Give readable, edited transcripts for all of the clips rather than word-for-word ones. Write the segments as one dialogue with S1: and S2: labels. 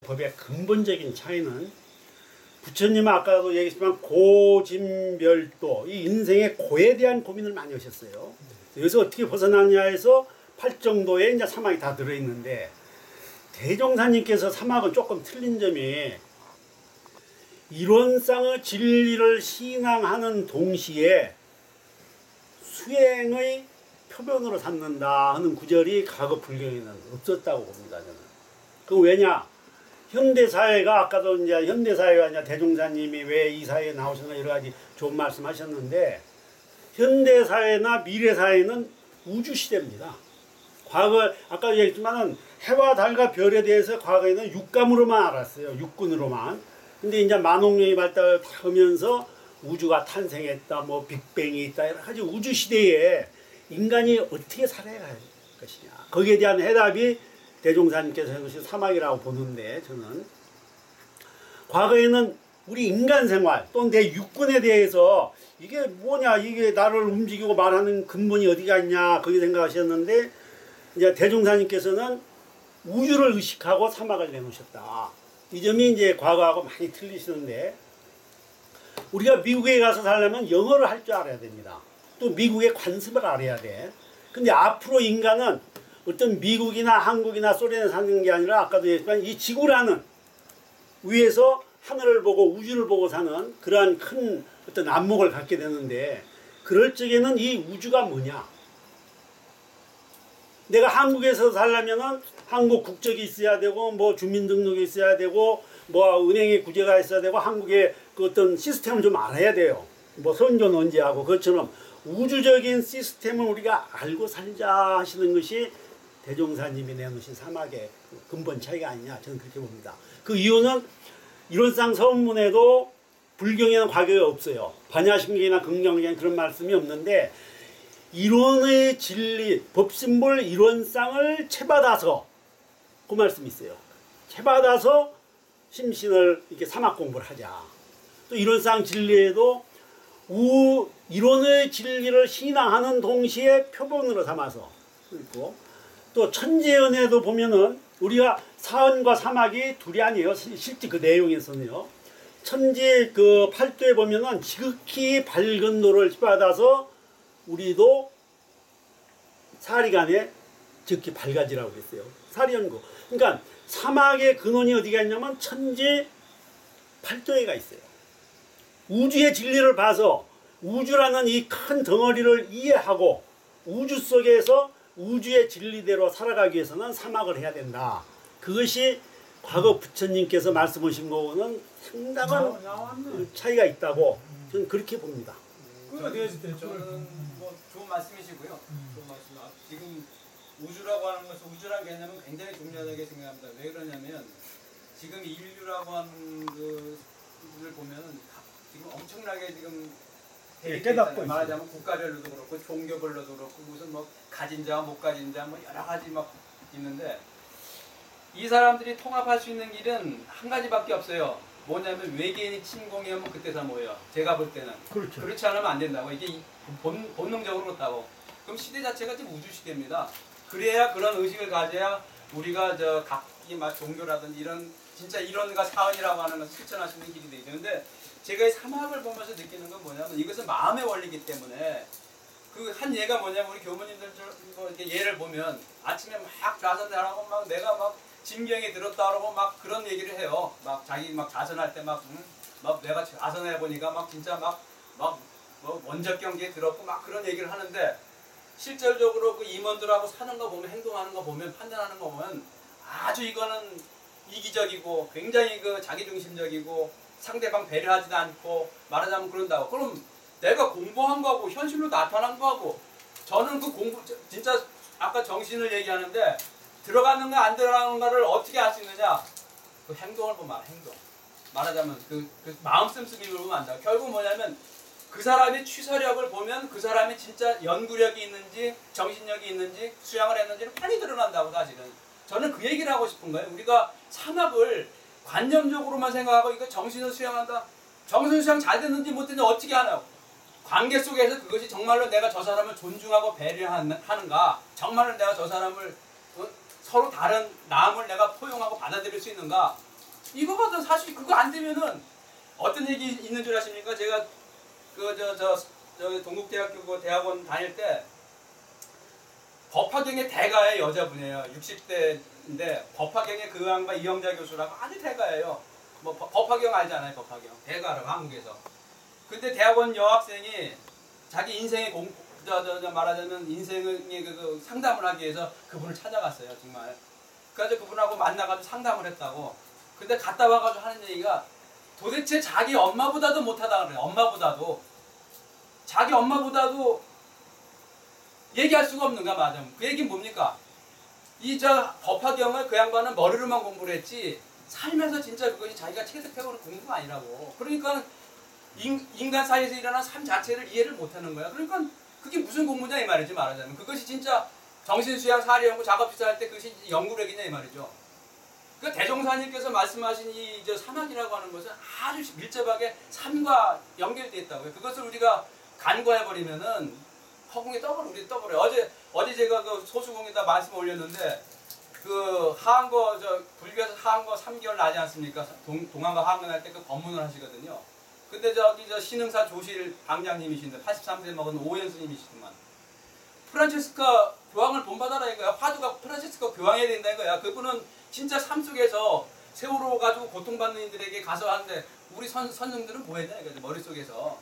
S1: 법의 근본적인 차이는 부처님은 아까도 얘기했지만 고짐멸도 이 인생의 고에 대한 고민을 많이 하셨어요. 여기서 어떻게 벗어나냐 해서 8정도에 이제 사막이 다 들어있는데 대종사님께서 사막은 조금 틀린 점이 이론상의 진리를 신앙하는 동시에 수행의 표본으로 삼는다 하는 구절이 과거 불경에는 없었다고 봅니다. 저는. 그 왜냐? 현대사회가 아까도 이제 현대사회가 이제 대종사님이 왜 이 사회에 나오셨나 여러 가지 좋은 말씀하셨는데 현대사회나 미래사회는 우주시대입니다. 과거 아까 얘기했지만은 해와 달과 별에 대해서 과거에는 육감으로만 알았어요. 육군으로만. 근데 이제 만홍령이 발달을 다 하면서 우주가 탄생했다, 뭐 빅뱅이 있다 여러 가지 우주 시대에 인간이 어떻게 살아야 할 것이냐. 거기에 대한 해답이 대종사님께서 해주신 사막이라고 보는데 저는 과거에는 우리 인간 생활 또는 내 육군에 대해서 이게 뭐냐, 이게 나를 움직이고 말하는 근본이 어디가 있냐 거기 생각하셨는데 이제 대종사님께서는 우주를 의식하고 사막을 내놓으셨다. 이 점이 이제 과거하고 많이 틀리시는데 우리가 미국에 가서 살려면 영어를 할 줄 알아야 됩니다. 또 미국의 관습을 알아야 돼. 근데 앞으로 인간은 어떤 미국이나 한국이나 소련에 사는 게 아니라 아까도 얘기했지만 이 지구라는 위에서 하늘을 보고 우주를 보고 사는 그러한 큰 어떤 안목을 갖게 되는데 그럴 적에는 이 우주가 뭐냐? 내가 한국에서 살려면은 한국 국적이 있어야 되고 뭐 주민등록이 있어야 되고 뭐 은행에 구제가 있어야 되고 한국의 그 어떤 시스템을 좀 알아야 돼요. 뭐 선교는 언제 하고 그것처럼 우주적인 시스템을 우리가 알고 살자 하시는 것이 대종사님이 내놓으신 사막의 근본 차이가 아니냐 저는 그렇게 봅니다. 그 이유는 이론상 서문에도 불경에는 과거가 없어요. 반야심경이나 긍정경에는 그런 말씀이 없는데 이론의 진리, 법신볼 이론상을 채받아서 그 말씀이 있어요. 채받아서 심신을 이렇게 사막 공부를 하자. 또 이론상 진리에도 이론의 진리를 신앙하는 동시에 표본으로 삼아서 있고 또 천재연에도 보면은 우리가 사언과 사막이 둘이 아니에요. 실제 그 내용에서는요. 천재 그 팔도에 보면은 지극히 밝은 도를 받아서 우리도 사리간에 지극히 밝아지라고 했어요. 사리연구. 그러니까 사막의 근원이 어디가 있냐면 천재 팔도에가 있어요. 우주의 진리를 봐서 우주라는 이 큰 덩어리를 이해하고 우주 속에서 우주의 진리대로 살아가기 위해서는 사막을 해야 된다. 그것이 과거 부처님께서 말씀하신 거는 상당한 차이가 있다고 저는 그렇게 봅니다.
S2: 저는 뭐 좋은 말씀이시고요. 좋은 말씀. 지금 우주라고 하는 것은 우주라는 개념은 굉장히 중요하게 생각합니다. 왜 그러냐면 지금 인류라고 하는 그를 보면은 지금 엄청나게 지금
S1: 깨닫고
S2: 말하자면 국가별로도 그렇고 종교별로도 그렇고 무슨 뭐 가진 자와 못 가진 자 뭐 여러 가지 막 있는데 이 사람들이 통합할 수 있는 길은 한 가지밖에 없어요. 뭐냐면 외계인이 침공하면 그때서 모여. 제가 볼 때는
S1: 그렇죠.
S2: 그렇지 않으면 안 된다고. 이게 본능적으로 그렇다고. 그럼 시대 자체가 지금 우주 시대입니다. 그래야 그런 의식을 가져야 우리가 저 각기 막 종교라든지 이런 진짜 이론과 사언이라고 하는 것을 실천할 수 있는 길이 되죠. 근데 제가 이 사막을 보면서 느끼는 건 뭐냐면 이것은 마음의 원리이기 때문에 그 한 예가 뭐냐면 우리 교무님들 뭐 이렇게 예를 보면 아침에 막 자선하라고 막 내가 막 진경에 들었다 그러고 막 그런 얘기를 해요. 막 자기 막 자선할 때 막 내가 자선해 보니까 막 진짜 막 뭐 원적 경기에 들었고 막 그런 얘기를 하는데 실질적으로 그 임원들하고 사는 거 보면 행동하는 거 보면 판단하는 거 보면 아주 이거는 이기적이고 굉장히 그 자기중심적이고 상대방 배려하지도 않고 말하자면 그런다고. 그럼 내가 공부한 거하고 현실로 나타난 거하고 저는 그 공부 진짜 아까 정신을 얘기하는데 들어가는 거 안 들어가는 거를 어떻게 알 수 있느냐? 그 행동을 보면 행동. 말하자면 그 마음 씀씀이를 보면 안다. 결국 뭐냐면 그 사람의 취사력을 보면 그 사람이 진짜 연구력이 있는지 정신력이 있는지 수양을 했는지는 많이 드러난다고 사실은. 저는 그 얘기를 하고 싶은 거예요. 우리가 사막을 관념적으로만 생각하고 이거 정신을 수양한다. 정신 수양 잘 됐는지 못 됐는지 어떻게 하나요? 관계 속에서 그것이 정말로 내가 저 사람을 존중하고 배려하는가? 정말로 내가 저 사람을 서로 다른 남을 내가 포용하고 받아들일 수 있는가? 이거거든. 사실 그거 안 되면은 어떤 얘기 있는 줄 아십니까? 제가 저 동국대학교 그 대학원 다닐 때 법화경의 대가의 여자분이에요. 60대인데 법화경의 그 양반 이영자 교수라고 아주 대가예요. 뭐 법화경 알잖아요. 법화경 대가라고 한국에서. 근데 대학원 여학생이 자기 인생의 말하자면 인생의 그 상담을 하기 위해서 그분을 찾아갔어요. 정말. 그래서 그분하고 만나가지고 상담을 했다고. 근데 갔다 와가지고 하는 얘기가 도대체 자기 엄마보다도 못하다 그래요. 엄마보다도. 자기 엄마보다도 얘기할 수가 없는가 맞아. 그 얘기는 뭡니까? 이 법화경을 그 양반은 머리로만 공부를 했지 살면서 진짜 그것이 자기가 체득해오는 공부가 아니라고. 그러니까 인간 사이에서 일어난 삶 자체를 이해를 못하는 거야. 그러니까 그게 무슨 공부냐 이 말이지 말하자면. 그것이 진짜 정신수양 사례연구 작업시사 때 그것이 연구력이냐 이 말이죠. 그러니까 대종사님께서 말씀하신 이 사막이라고 하는 것은 아주 밀접하게 삶과 연결되어 있다고요. 그것을 우리가 간과해버리면은 허공에 떠버려. 어제 제가 그 소수공에다 말씀 올렸는데 그 하한거 불교에서 하한거 3개월 나지 않습니까? 동안과 하한거 날 때 그 법문을 하시거든요. 근데 신흥사 조실 방장님이신데 83세 먹은 오현 스님이시더만 프란체스카 교황을 본받아라 이거야. 화두가 프란체스카 교황해야 된다 이거야. 그분은 진짜 삶 속에서 세월호 가지고 고통받는 이들에게 가서 하는데 우리 선생들은 뭐 했냐 이거지. 머릿속에서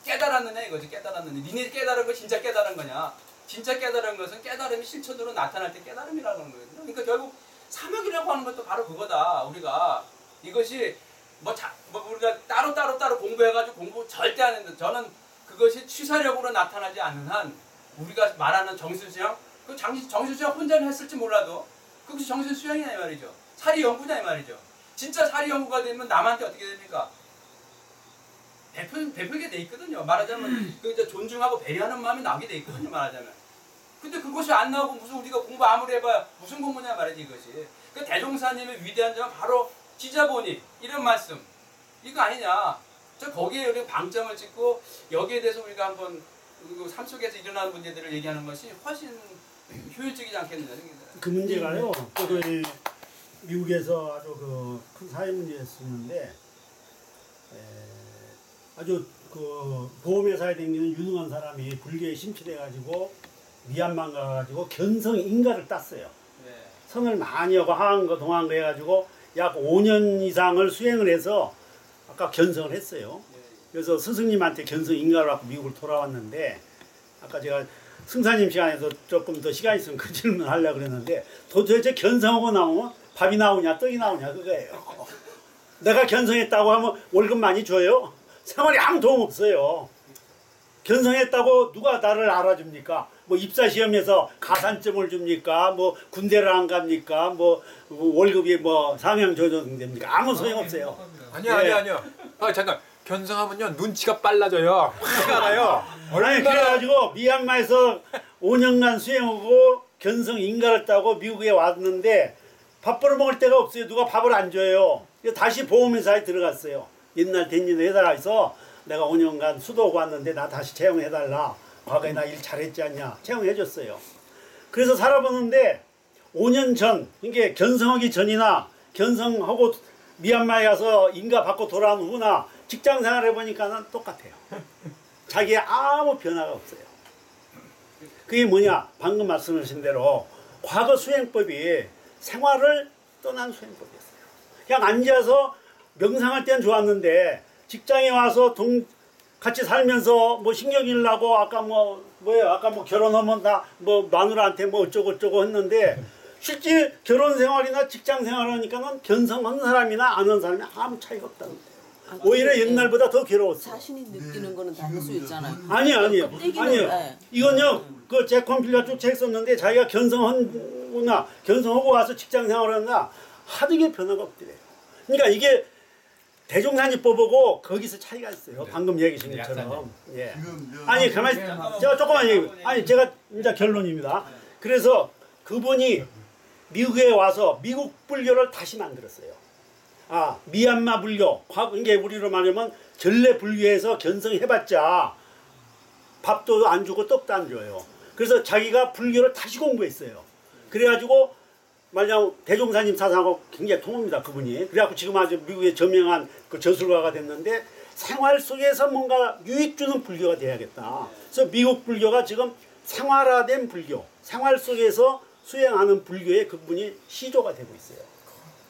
S2: 깨달았느냐 이거지. 깨달았느냐. 니네 깨달은 거 진짜 깨달은 거냐. 진짜 깨달은 것은 깨달음이 실천으로 나타날 때 깨달음이라는 거거든요. 그러니까 결국 사막이라고 하는 것도 바로 그거다. 우리가 이것이 우리가 따로 공부해가지고 공부 절대 안 했는데 저는 그것이 취사력으로 나타나지 않는 한 우리가 말하는 정신수양 그 정신수양 혼자는 했을지 몰라도 그것이 정신수양이냐 이 말이죠. 사리연구냐 이 말이죠. 진짜 사리연구가 되면 남한테 어떻게 됩니까? 베풀게 돼 있거든요. 말하자면 그 존중하고 배려하는 마음이 나오게 돼 있거든요. 말하자면. 근데 그것이 안 나오고 무슨 우리가 공부 아무리 해봐야 무슨 공부냐 말이지 이것이. 그 대종사님의 위대한 점은 바로 지자보니 이런 말씀 이거 아니냐. 거기에 우리가 방점을 찍고 여기에 대해서 우리가 한번 삶 속에서 일어나는 문제들을 얘기하는 것이 훨씬 효율적이지 않겠느냐.
S1: 그 문제가요. 저도 미국에서 아주 큰 사회 문제였었는데 아주 그 보험회사에 다니는 유능한 사람이 불교에 심취돼가지고 미얀마 가가지고 견성 인가를 땄어요.
S2: 네.
S1: 선을 많이 하고 하한거 동한거 해가지고 약 5년 이상을 수행을 해서 아까 견성을 했어요.
S2: 네.
S1: 그래서 스승님한테 견성 인가를 받고 미국을 돌아왔는데 아까 제가 승사님 시간에서 조금 더 시간 있으면 그 질문 하려고 그랬는데 도대체 견성하고 나오면 밥이 나오냐 떡이 나오냐 그거예요. 내가 견성했다고 하면 월급 많이 줘요? 생활이 아무 도움 없어요. 견성했다고 누가 나를 알아줍니까? 뭐 입사시험에서 가산점을 줍니까? 뭐 군대를 안 갑니까? 뭐 월급이 뭐 상향 조정됩니까? 아무 소용 없어요.
S3: 아니요. 잠깐. 견성하면요 눈치가 빨라져요. 화가 나요.
S1: 아니 그래가지고 미얀마에서 5년간 수행하고 견성 인가를 따고 미국에 왔는데 밥 벌어 먹을 데가 없어요. 누가 밥을 안 줘요. 다시 보험회사에 들어갔어요. 옛날 댄진 회사에서 내가 5년간 수도하고 왔는데 나 다시 채용해달라. 과거에 나 일 잘했지 않냐. 채용해줬어요. 그래서 살아보는데 5년 전, 이게 견성하기 전이나 견성하고 미얀마에 가서 인가 받고 돌아온 후나 직장 생활 해보니까는 똑같아요. 자기의 아무 변화가 없어요. 그게 뭐냐? 방금 말씀하신 대로 과거 수행법이 생활을 떠난 수행법이었어요. 그냥 앉아서 명상할 때는 좋았는데 직장에 와서 같이 살면서 뭐 신경질 나고 아까 결혼하면 나 뭐 마누라한테 뭐 어쩌고 했는데 실제 결혼 생활이나 직장 생활하니까는 견성한 사람이나 안 한 사람이 아무 차이가 없다는 거예요. 오히려 옛날보다 더 괴로웠어.
S4: 자신이 느끼는 거는 다 할 수 있잖아요.
S1: 아니요.
S4: 네.
S1: 이건요. 그 제컴필러 쭉 했었는데 자기가 견성하구나. 견성하고 와서 직장 생활하나 하등의 변화가 없더래요. 그러니까 이게 대종사니법하고 거기서 차이가 있어요. 방금 얘기하신 것처럼. 예. 아니 가만히 제가 조금만 얘기. 아니 제가 이제 결론입니다. 그래서 그분이 미국에 와서 미국 불교를 다시 만들었어요. 미얀마 불교. 이게 우리로 말하면 전래 불교에서 견성해봤자 밥도 안 주고 떡도 안 줘요. 그래서 자기가 불교를 다시 공부했어요. 그래가지고 말하자면 대종사님 사상하고 굉장히 통합니다. 그분이. 그래갖고 지금 아주 미국의 저명한 그 저술가가 됐는데 생활 속에서 뭔가 유익 주는 불교가 돼야겠다. 그래서 미국 불교가 지금 생활화된 불교, 생활 속에서 수행하는 불교의 그분이 시조가 되고 있어요.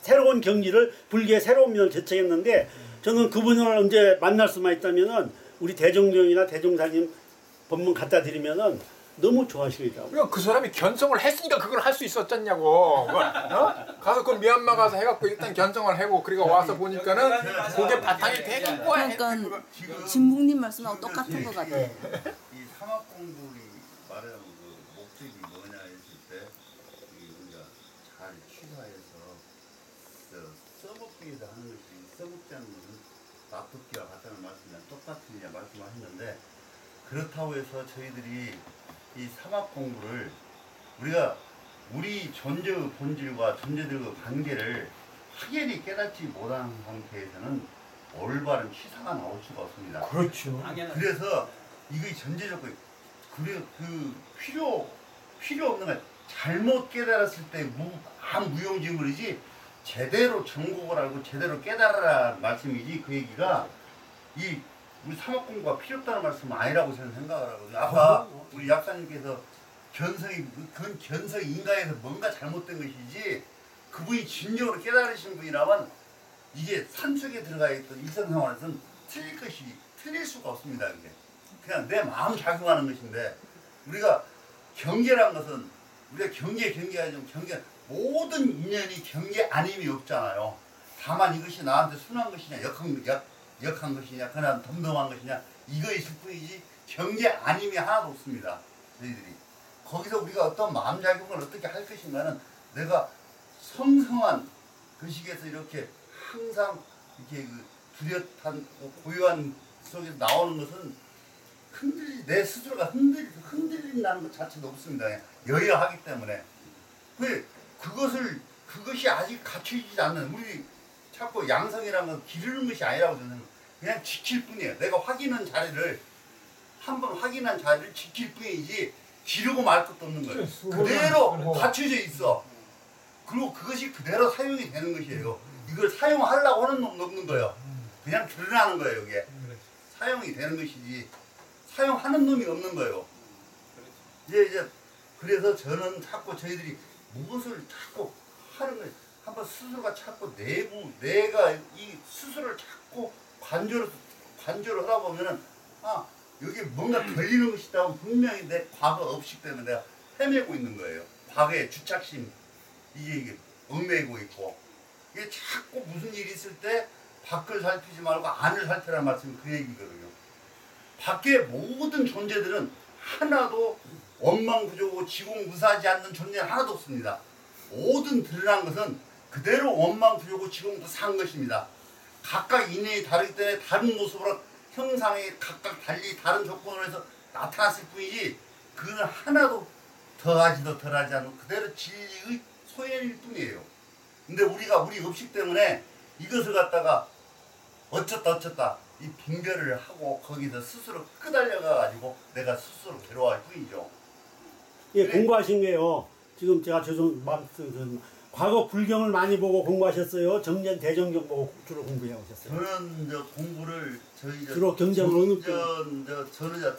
S1: 새로운 경지를 불교의 새로운 면을 개척했는데 저는 그분을 언제 만날 수만 있다면은 우리 대종령이나 대종사님 법문 갖다 드리면은 너무 좋아하시더라고요.
S3: 그러니까 그 사람이 견성을 했으니까 그걸 할 수 있었잖냐고. 가서 그 미얀마 가서 해갖고 일단 견성을 하고 그리고 와서 보니까는 그게 바탕이 되는 거야.
S4: 그러니까 진묵님 말씀하고 똑같은 것 같아요.
S5: 이 사막 공부를 말하는 그 목적이 뭐냐 했을 때 우리가 잘 취사해서 써먹기에서 하는 것이 써먹지 않는 것은 납득기와 같다는 말씀이랑 똑같으냐 말씀하셨는데 그렇다고 해서 저희들이 이 사막 공부를 우리가 우리 존재의 본질과 존재들과 관계를 확연히 깨닫지 못한 상태에서는 올바른 취사가 나올 수가 없습니다.
S3: 그렇죠.
S2: 당연한.
S5: 그래서 이게 전제적으로 그래 그 필요 없는 거 잘못 깨달았을 때 무용지물이지 제대로 정곡을 알고 제대로 깨달아라 말씀이지 그 얘기가 이 우리 사막 공부가 필요 없다는 말씀은 아니라고 저는 생각을 하거든요. 아까 우리 약사님께서 견성이 인간에서 뭔가 잘못된 것이지 그분이 진정으로 깨달으신 분이라면 이게 산속에 들어가 있던 일상생활에서는 틀릴 수가 없습니다. 이게. 그냥 내 마음 작용하는 것인데 우리가 경계란 것은 우리가 경계가 좀 모든 인연이 경계 아님이 없잖아요. 다만 이것이 나한테 순한 것이냐 역한 것이냐 그냥 덤덤한 것이냐 이거 있을 뿐이지 경계 아님이 하나도 없습니다. 저희들이 거기서 우리가 어떤 마음작용을 어떻게 할 것인가는 내가 성성한 그 식에서 이렇게 항상 이렇게 그 뚜렷한 고요한 속에서 나오는 것은 내 스스로가 흔들린다는 것 자체도 없습니다. 여여하기 때문에 그것이 아직 갖춰지지 않는 우리 자꾸 양성이라는 건 기르는 것이 아니라고 저는 그냥 지킬 뿐이에요. 내가 한번 확인한 자리를 지킬 뿐이지 기르고 말 것도 없는 거예요. 그대로 갖춰져 있어. 그리고 그것이 그대로 사용이 되는 것이에요. 이걸 사용하려고 하는 놈도 없는 거예요. 그냥 드러나는 거예요. 이게 사용이 되는 것이지 사용하는 놈이 없는 거예요. 이제 그래서 저는 자꾸 저희들이 무엇을 자꾸 하는 거예요. 한번 스스로가 자꾸 내가 이 스스로를 자꾸 관조를 하다 보면은 여기 뭔가 걸리는 것이 있다고 분명히 내 과거 업식 때문에 내가 헤매고 있는 거예요. 과거의 주착심 이게 얽매이고 있고 이게 자꾸 무슨 일이 있을 때 밖을 살피지 말고 안을 살피라는 말씀이 그 얘기거든요. 밖의 모든 존재들은 하나도 원망부조고 지공무사하지 않는 존재는 하나도 없습니다. 모든 드러난 것은 그대로 원망부조고 지공무사한 것입니다. 각각 인연이 다르기 때문에 다른 모습으로 형상이 각각 달리 다른 조건으로 해서 나타났을 뿐이지 그는 하나도 더하지도 덜하지 않는 그대로 진리의 소현일 뿐이에요. 근데 우리가 우리 업식 때문에 이것을 갖다가 어쩌다 이 분별을 하고 거기서 스스로 끄달려가 가지고 내가 스스로 괴로워할 뿐이죠.
S1: 예, 공부하신 게요. 지금 제가 과거 불경을 많이 보고 공부하셨어요. 정전 대정경 보고 주로 공부해 오셨어요.
S5: 저는 공부를
S1: 주로 경전을 어느
S5: 저는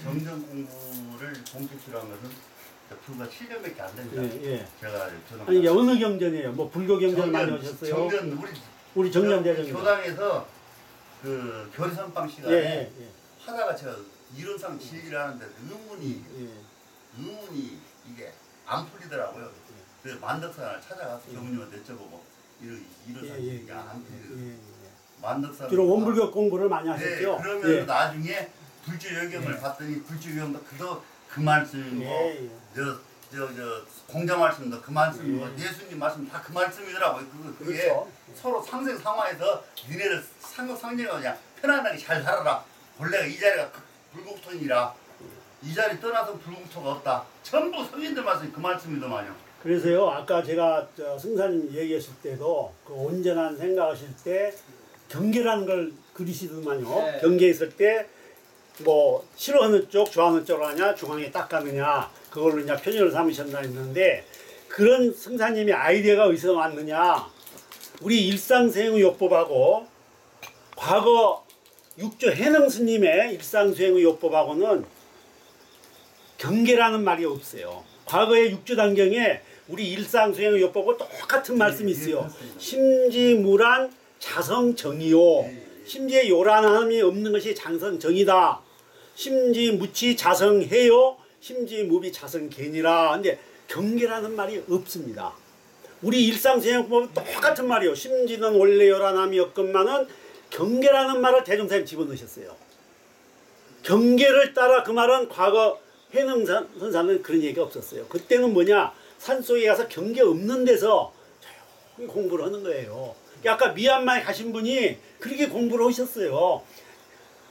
S5: 경전 공부를 본격적으로 한 것은 불과 7년밖에 안 됩니다.
S1: 예.
S5: 제가
S1: 아니 이게 어느 경전이에요? 뭐 불교 경전 많이 오셨어요?
S5: 정전
S1: 우리 정전 대정경.
S5: 교당에서 그 교리선방 시간에 하다가 제가 이론상 진리를 하는데 의문이 이게 안 풀리더라고요. 그래서 만덕산을 찾아가서 교무님한테 여쭤보고 이론상 진리가 안 풀리더라고요. 만덕산
S1: 주로 원불교 공부를 많이 하셨죠?
S5: 네, 그러면 나중에 불주요경을 봤더니 불주요경도 그 말씀이고 저 공자 말씀도 그 말씀이고 예수님 말씀 다 그 말씀이더라고요. 그게
S1: 그렇죠.
S5: 서로 상생상화해서 니네들 상생하고 그냥 편안하게 잘 살아라. 본래가 이 자리가 불국토이라 이 자리 떠나서 불국토가 없다. 전부 성인들 말씀이 그 말씀이더만요.
S1: 그래서요 아까 제가 승사님 얘기하실 때도 그 온전한 생각하실 때 경계라는 걸 그리시더만요.
S2: 네.
S1: 경계 있을 때 뭐 싫어하는 쪽 좋아하는 쪽으로 하냐 중앙에 딱 가느냐 그걸로 이제 편의를 삼으셨나 했는데 그런 성사님의 아이디어가 어디서 왔느냐? 우리 일상수행의요법하고 과거 육조 해능 스님의 일상수행의 요법하고는 경계라는 말이 없어요. 과거의 육조단경에 우리 일상수행의 요법하고 똑같은 말씀이 있어요. 심지무란 자성정이요. 심지에 요란함이 없는 것이 장성정이다. 심지무치 자성해요. 심지무비 자성견이라. 근데 경계라는 말이 없습니다. 우리 일상수행법은 똑같은 말이에요. 심지는 원래 요란함이 없건만은 경계라는 말을 대종사님 집어넣으셨어요. 경계를 따라 그 말은 과거 해능선사는 그런 얘기가 없었어요. 그때는 뭐냐? 산속에 가서 경계 없는 데서 조용히 공부를 하는 거예요. 아까 미얀마에 가신 분이 그렇게 공부를 하셨어요.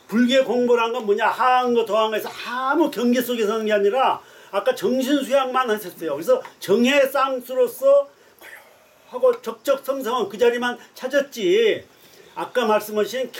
S1: 불교 공부란 건 뭐냐? 하한 거 더한 거에서 아무 경계 속에서 하는 게 아니라 아까 정신수양만 하셨어요. 그래서 정의 쌍수로서 하고 적적성성은 그 자리만 찾았지. 아까 말씀하신